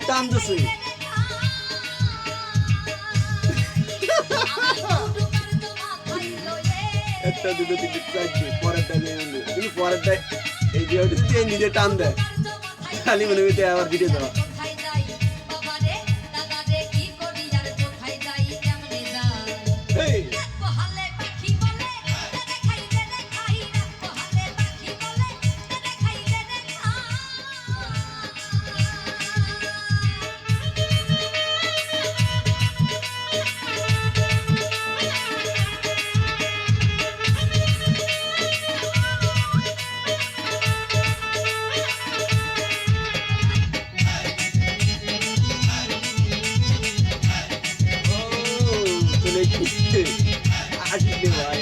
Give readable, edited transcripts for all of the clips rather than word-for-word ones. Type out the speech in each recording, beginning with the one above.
টানতেছে একটা দুটো তিনটে চারটে পরেরটা কিন্তু পরেরটা এই ভিডিওটি নিজে টান দেয় খালি মনে হইতে আবার ভিডিও দেওয়া আসলে ভাই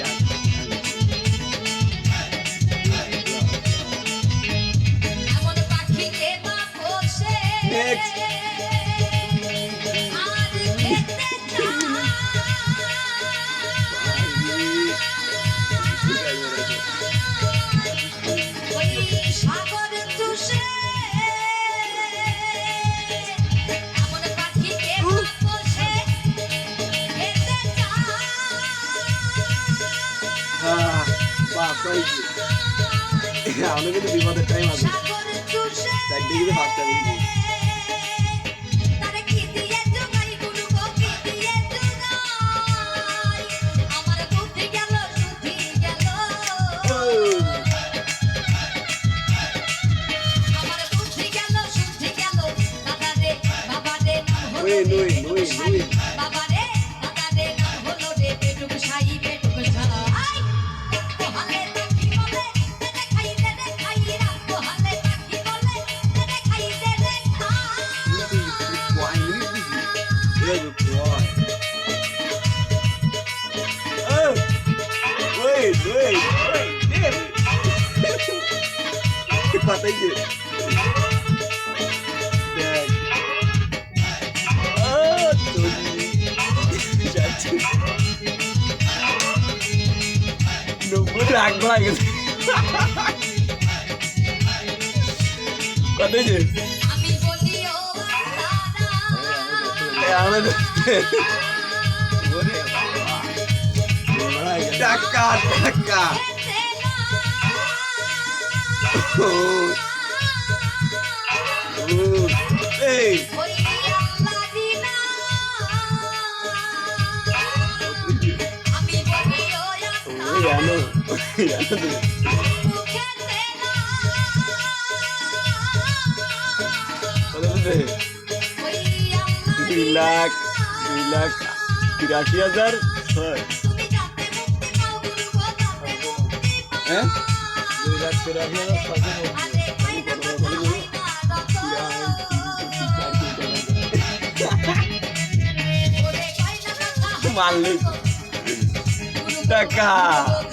নেক্সট আমরা কিন্তু বিপদের টাইম আছে চারটে কিন্তু ফার্স্টটা করি Patay dia. Oh, tuh. Jatuh. Nunggu lag banget. Patay dia. Daka. Hey. Relax. 83,000 Malik Daka